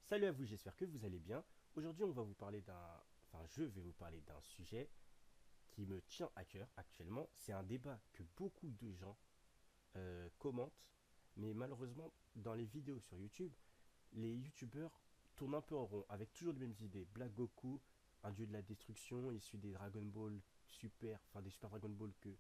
Salut à vous, j'espère que vous allez bien. Aujourd'hui, on va vous parler je vais vous parler d'un sujet qui me tient à cœur actuellement. C'est un débat que beaucoup de gens commentent, mais malheureusement, dans les vidéos sur YouTube, les YouTubeurs tournent un peu en rond, avec toujours les mêmes idées. Black Goku, un dieu de la destruction, issu des Dragon Ball Super, enfin des Super Dragon Ball que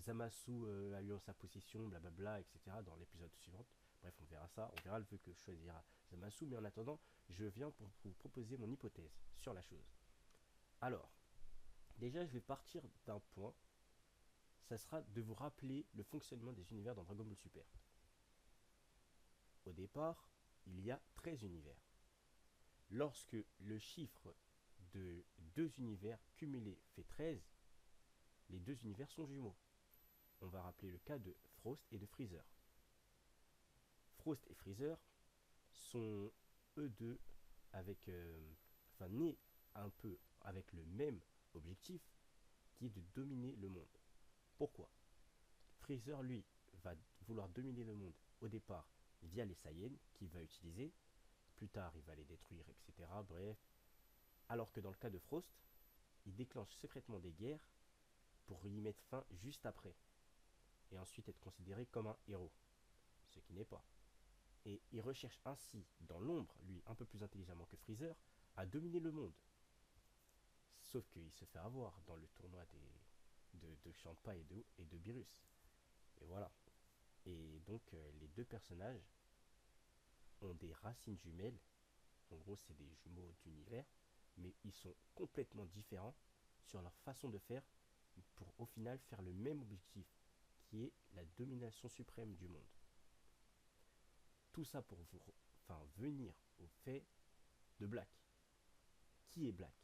Zamasu a eu en sa possession, blablabla, etc. dans l'épisode suivant. Bref, on verra ça, on verra le vœu que choisira Zamasu, mais en attendant, je viens pour vous proposer mon hypothèse sur la chose. Alors, déjà, je vais partir d'un point, ça sera de vous rappeler le fonctionnement des univers dans Dragon Ball Super. Au départ, il y a 13 univers. Lorsque le chiffre de deux univers cumulés fait 13, les deux univers sont jumeaux. On va rappeler le cas de Frost et de Freezer. Frost et Freezer sont eux deux nés un peu avec le même objectif qui est de dominer le monde. Pourquoi? Freezer, lui, va vouloir dominer le monde au départ via les Saiyans qu'il va utiliser. Plus tard, il va les détruire, etc. Bref. Alors que dans le cas de Frost, il déclenche secrètement des guerres pour y mettre fin juste après. Et ensuite être considéré comme un héros. Ce qui n'est pas. Et il recherche ainsi, dans l'ombre, lui un peu plus intelligemment que Freezer, à dominer le monde. Sauf qu'il se fait avoir dans le tournoi de Champa et de Beerus. Et voilà. Et donc les deux personnages ont des racines jumelles. En gros, c'est des jumeaux d'univers. Mais ils sont complètement différents sur leur façon de faire pour au final faire le même objectif, qui est la domination suprême du monde. Tout ça pour venir au fait de Black. Qui est Black?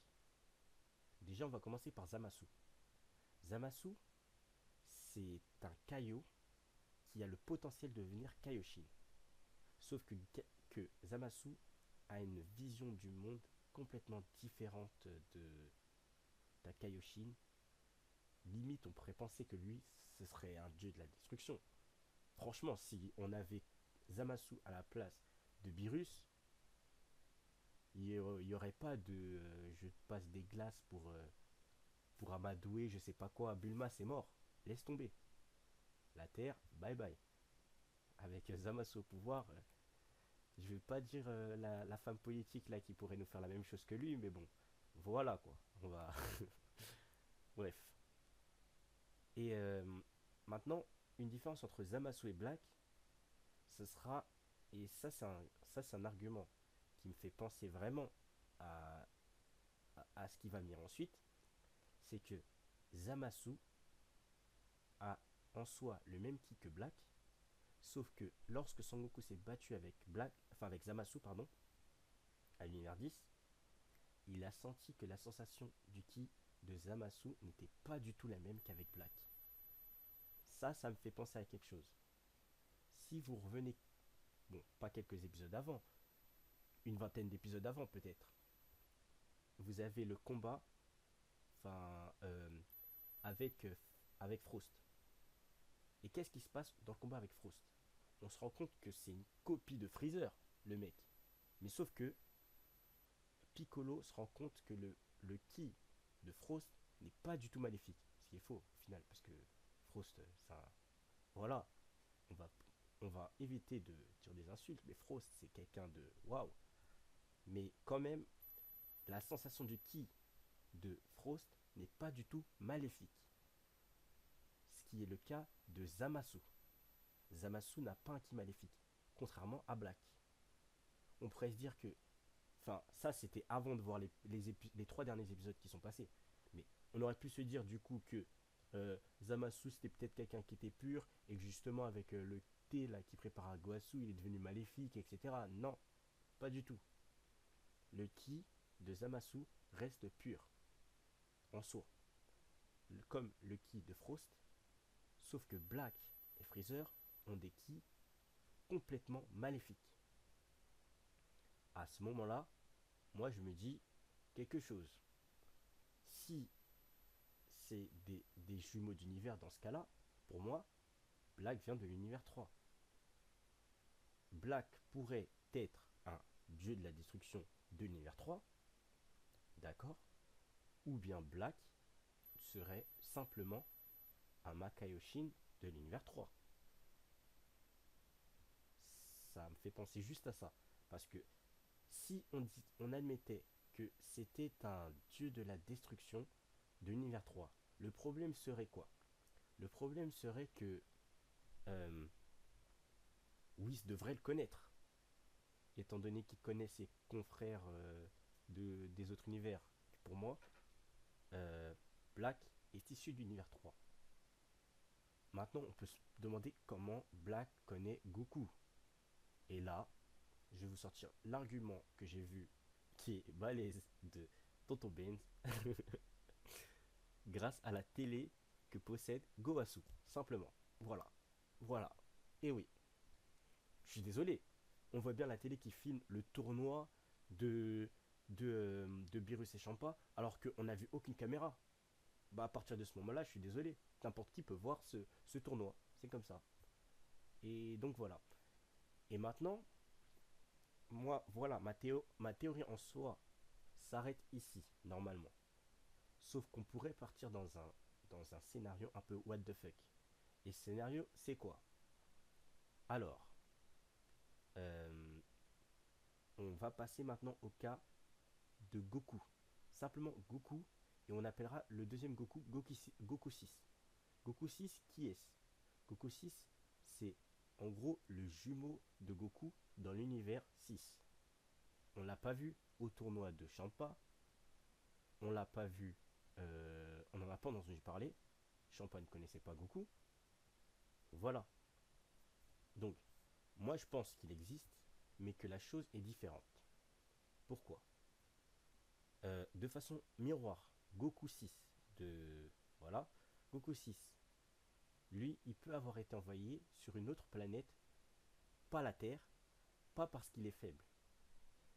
Déjà, on va commencer par Zamasu. Zamasu, c'est un Kaio qui a le potentiel de devenir Kaioshin. Sauf que Zamasu a une vision du monde complètement différente d'un Kaioshin. Limite, on pourrait penser que lui, ce serait un dieu de la destruction. Franchement, si on avait Zamasu à la place de Beerus, il n'y aurait pas de je passe des glaces pour amadouer, je sais pas quoi. Bulma, c'est mort. Laisse tomber. La Terre, bye bye. Avec Zamasu au pouvoir, je vais pas dire la femme politique là qui pourrait nous faire la même chose que lui, mais bon, voilà quoi. On va. Bref. Et maintenant, une différence entre Zamasu et Black, ce sera. Et ça, c'est un argument qui me fait penser vraiment à, à ce qui va venir ensuite. C'est que Zamasu a en soi le même ki que Black, sauf que lorsque Son Goku s'est battu avec Zamasu, pardon, à l'univers 10, il a senti que la sensation du ki de Zamasu n'était pas du tout la même qu'avec Black. Ça me fait penser à quelque chose. Si vous revenez, bon, pas quelques épisodes avant, une vingtaine d'épisodes avant peut-être, vous avez le combat, enfin, avec, avec Frost. Et qu'est-ce qui se passe dans le combat avec Frost? On se rend compte que c'est une copie de Freezer, le mec. Mais sauf que Piccolo se rend compte que le ki de Frost n'est pas du tout maléfique. Ce qui est faux au final, parce que Frost, ça. Voilà, on va, on va éviter de dire des insultes, mais Frost, c'est quelqu'un de waouh. Mais quand même, la sensation du ki de Frost n'est pas du tout maléfique. Ce qui est le cas de Zamasu. Zamasu n'a pas un ki maléfique, contrairement à Black. On pourrait se dire que. Enfin, ça c'était avant de voir les trois derniers épisodes qui sont passés. Mais on aurait pu se dire du coup que Zamasu c'était peut-être quelqu'un qui était pur et que justement avec le thé là qui prépare à Goasu il est devenu maléfique, etc. Non, pas du tout. Le ki de Zamasu reste pur en soi, comme le ki de Frost, sauf que Black et Freezer ont des ki complètement maléfiques. À ce moment-là, moi je me dis quelque chose. Si c'est des jumeaux d'univers dans ce cas-là, pour moi, Black vient de l'univers 3. Black pourrait être un dieu de la destruction de l'univers 3, d'accord, ou bien Black serait simplement un Makaioshin de l'univers 3. Ça me fait penser juste à ça. Parce que si on admettait que c'était un dieu de la destruction de l'univers 3, le problème serait quoi? Le problème serait que euh, Whis devrait le connaître, étant donné qu'il connaît ses confrères des autres univers. Pour moi, euh, Black est issu de l'univers 3. Maintenant, on peut se demander comment Black connaît Goku. Et là, je vais vous sortir l'argument que j'ai vu qui est balèze de Tonton Benz grâce à la télé que possède Gowasu. Simplement. Voilà. Voilà. Et oui, je suis désolé. On voit bien la télé qui filme le tournoi de, de Beerus et Champa alors qu'on n'a vu aucune caméra. Bah à partir de ce moment-là, je suis désolé. N'importe qui peut voir ce tournoi. C'est comme ça. Et donc voilà. Et maintenant, moi, voilà, ma théorie en soi s'arrête ici, normalement. Sauf qu'on pourrait partir dans un scénario un peu what the fuck. Et ce scénario, c'est quoi? Alors, euh, on va passer maintenant au cas de Goku. Simplement Goku, et on appellera le deuxième Goku Goku 6. Goku 6, qui est-ce? Goku 6, c'est en gros le jumeau de Goku dans l'univers 6. On l'a pas vu au tournoi de Champa, on l'a pas vu, on n'en a pas entendu parler. Champa ne connaissait pas Goku. Voilà. Donc, moi je pense qu'il existe, mais que la chose est différente. Pourquoi? De façon miroir, Goku 6 de. Voilà. Goku 6, lui, il peut avoir été envoyé sur une autre planète, pas la Terre, pas parce qu'il est faible,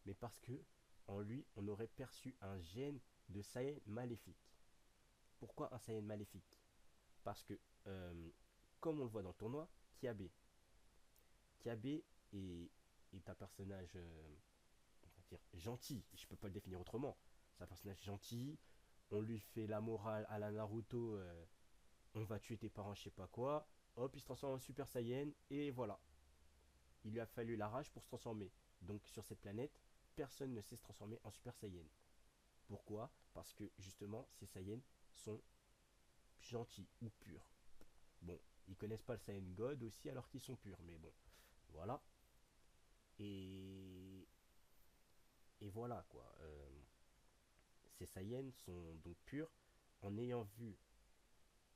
mais parce que en lui, on aurait perçu un gène de Saiyan maléfique. Pourquoi un Saiyan maléfique? Parce que, comme on le voit dans le tournoi, Kiabe est un personnage, on va dire, gentil. Je peux pas le définir autrement. C'est un personnage gentil. On lui fait la morale à la Naruto. On va tuer tes parents, je sais pas quoi. Hop, il se transforme en Super Saiyan. Et voilà. Il lui a fallu la rage pour se transformer. Donc sur cette planète, personne ne sait se transformer en Super Saiyan. Pourquoi? Parce que justement, ces Saiyans sont gentils ou purs. Bon, ils connaissent pas le Saiyan God aussi alors qu'ils sont purs. Mais bon, voilà. Et, et voilà quoi. Ces Saiyans sont donc purs en ayant vu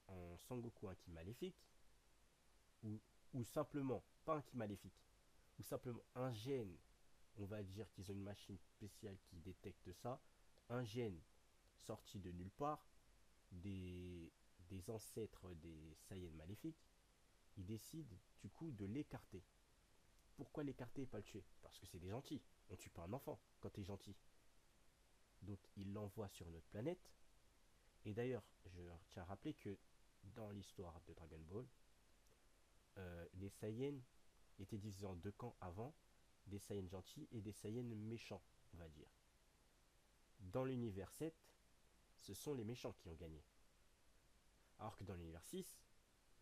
en Sangoku un ki maléfique, ou, ou simplement, pas un ki maléfique, ou simplement un gène, on va dire qu'ils ont une machine spéciale qui détecte ça, un gène sorti de nulle part, des ancêtres des Saiyans maléfiques, ils décident du coup de l'écarter. Pourquoi l'écarter et pas le tuer? Parce que c'est des gentils. On tue pas un enfant quand t'es gentil. Donc ils l'envoient sur une autre planète. Et d'ailleurs, je tiens à rappeler que dans l'histoire de Dragon Ball, les Saiyans étaient divisés en deux camps avant, des Saiyans gentils et des Saiyans méchants, on va dire. Dans l'univers 7, ce sont les méchants qui ont gagné. Alors que dans l'univers 6,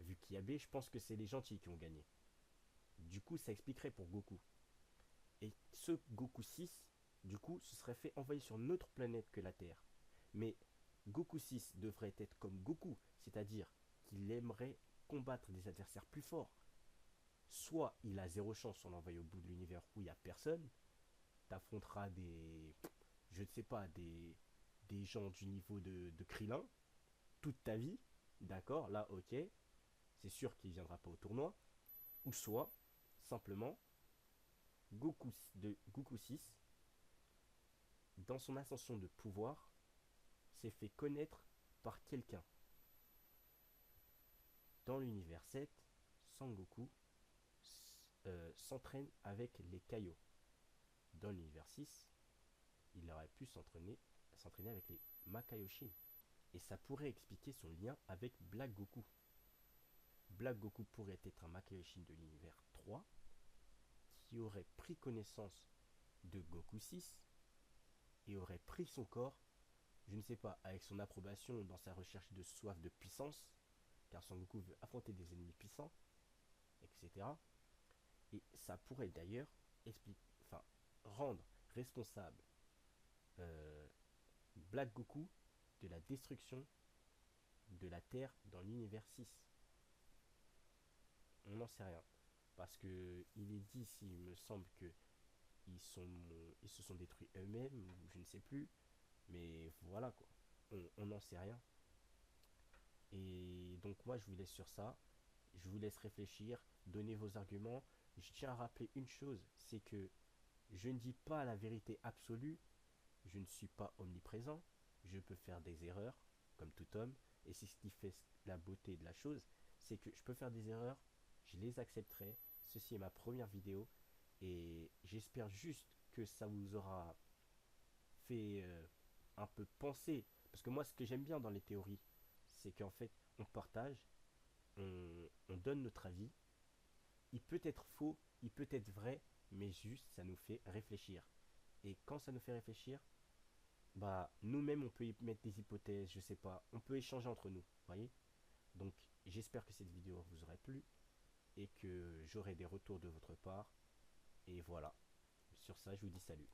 vu qu'il y a B, je pense que c'est les gentils qui ont gagné. Du coup, ça expliquerait pour Goku. Et ce Goku 6, du coup, se serait fait envoyer sur une autre planète que la Terre. Mais Goku 6 devrait être comme Goku, c'est-à-dire qu'il aimerait combattre des adversaires plus forts. Soit il a zéro chance, on l'envoie au bout de l'univers où il n'y a personne, t'affronteras des. Je ne sais pas, des gens du niveau de Krillin toute ta vie, d'accord, là ok, c'est sûr qu'il ne viendra pas au tournoi, ou soit simplement Goku 6, dans son ascension de pouvoir, s'est fait connaître par quelqu'un. Dans l'univers 7, Sangoku s'entraîne avec les Kaio. Dans l'univers 6, il aurait pu s'entraîner avec les Makaioshin. Et ça pourrait expliquer son lien avec Black Goku. Black Goku pourrait être un Makaioshin de l'univers 3 qui aurait pris connaissance de Goku 6 et aurait pris son corps, je ne sais pas, avec son approbation dans sa recherche de soif de puissance, car Son Goku veut affronter des ennemis puissants, etc. Et ça pourrait d'ailleurs enfin, rendre responsable euh, Black Goku de la destruction de la Terre dans l'univers 6. On n'en sait rien. Parce que il est dit, s'il me semble que ils se sont détruits eux-mêmes, ou je ne sais plus. Mais voilà quoi. On n'en sait rien. Et donc moi je vous laisse sur ça. Je vous laisse réfléchir, donner vos arguments. Je tiens à rappeler une chose, c'est que je ne dis pas la vérité absolue. Je ne suis pas omniprésent. Je peux faire des erreurs, comme tout homme. Et c'est ce qui fait la beauté de la chose, c'est que je peux faire des erreurs, je les accepterai. Ceci est ma première vidéo. Et j'espère juste que ça vous aura fait un peu penser. Parce que moi, ce que j'aime bien dans les théories, c'est qu'en fait, on partage, on donne notre avis. Il peut être faux, il peut être vrai, mais juste, ça nous fait réfléchir. Et quand ça nous fait réfléchir, bah, nous-mêmes, on peut y mettre des hypothèses, je sais pas. On peut échanger entre nous, voyez. Donc, j'espère que cette vidéo vous aura plu et que j'aurai des retours de votre part. Et voilà. Sur ça, je vous dis salut.